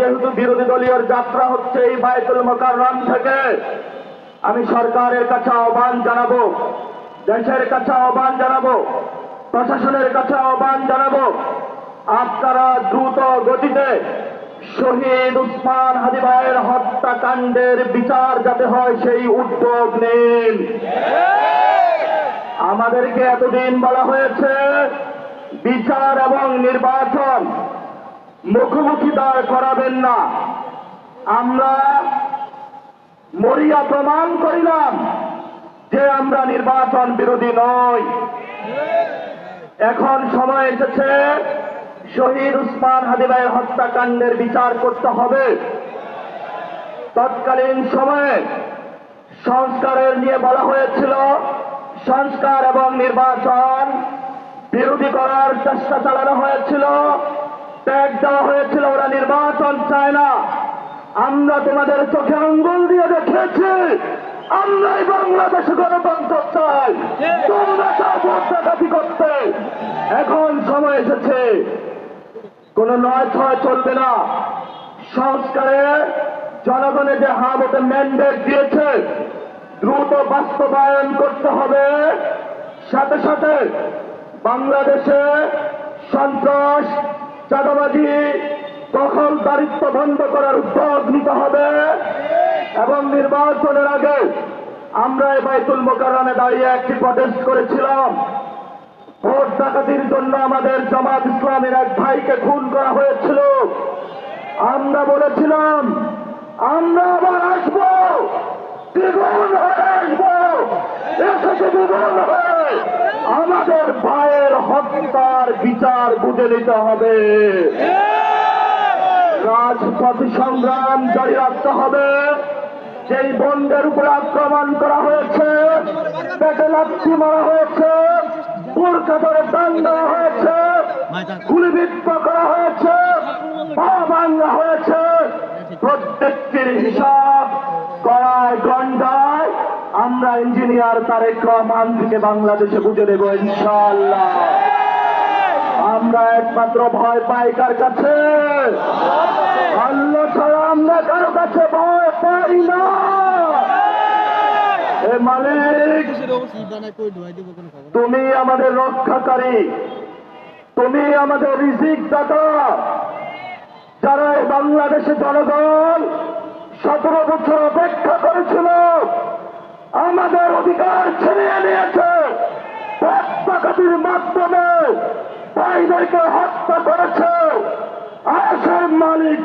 যেহেতু বিরোধী দলীয় যাত্রা হচ্ছে এই বায়তুল মুকাররম থেকে, আমি সরকারের কাছে আহ্বান জানাবো, দেশের কাছে আহ্বান জানাবো, প্রশাসনের কাছে আহ্বান জানাবো, আপনারা দ্রুত গতিতে শহীদ উসমান হাদী ভাইয়ের হত্যাকাণ্ডের বিচার যাতে হয় সেই উদ্যোগ নিন। আমাদেরকে এতদিন বলা হয়েছে বিচার এবং নির্বাচন মুখোমুখি দাঁড় করাবেন না। আমরা মরিয়া প্রমাণ করিলাম যে আমরা নির্বাচন বিরোধী নই। এখন সময় এসেছে শহীদ উসমান হাদী ভাইয়ের হত্যাকাণ্ডের বিচার করতে হবে। তৎকালীন সময়ে সংস্কারের নিয়ে বলা হয়েছিল, সংস্কার এবং নির্বাচন বিরোধী করার চেষ্টা চালানো হয়েছিল, ট্যাগ দেওয়া হয়েছিল ওরা নির্বাচন চায় না। আমরা তোমাদের চোখে আঙ্গুল দিয়ে দেখেছি আমরাই বাংলাদেশে গণতন্ত্র চাই, তোমরা চাও ভোটাঘাতি করতে। এখন সময় এসেছে, কোন নয় ছয় চলবে না। সংস্কারে জনগণের যে হাতে ম্যান্ডেট দিয়েছে দ্রুত বাস্তবায়ন করতে হবে। সাথে সাথে বাংলাদেশে সন্ত্রাস, চাঁদাবাজি, দখলদারিত্ব বন্ধ করার উদ্যোগ নিতে হবে এবং নির্বাচনের আগে আমরা এই বায়তুল মুকাররমে দাঁড়িয়ে একটি প্রটেস্ট করেছিলাম। ভোট ডাকাতির জন্য আমাদের জামাত ইসলামের এক ভাইকে খুন করা হয়েছিল। আমরা বলেছিলাম আমরা আবার আসবো, দ্বিগুণ হয়ে আসবো, এসে দ্বিগুণ হয়ে আমাদের ভাইয়ের হত্যার বিচার বুঝে নিতে হবে। রাজপথ সংগ্রাম জারি রাখতে হবে। যেই বন্ধের উপরে আক্রমণ করা হয়েছে, পেটে লাথি মারা হয়েছে, বোরকা ধরে টান দেওয়া হয়েছে, গুলিবিদ্ধ করা হয়েছে, পা ভাঙা হয়েছে, প্রত্যেকটির হিসাব করায় গন্ডায় আমরা ইঞ্জিনিয়ার তারেক রহমান থেকে বাংলাদেশে বুঝে দেব ইনশাআল্লাহ। আমরা একমাত্র ভয় পাই কার কাছে? আল্লাহ ছাড়া আমরা কারো কাছে ভয় পাই না। হে মালিক, তুমি আমাদের রক্ষাকারী, তুমি আমাদের রিজিক দাতা। যারা এই বাংলাদেশে জনগণ 17 বছর অপেক্ষা করেছিল, আমাদের অধিকার ছিনিয়ে নিয়েছে, হত্যাকারীর মাধ্যমে ভাইদেরকে হত্যা করেছে। আসল মালিক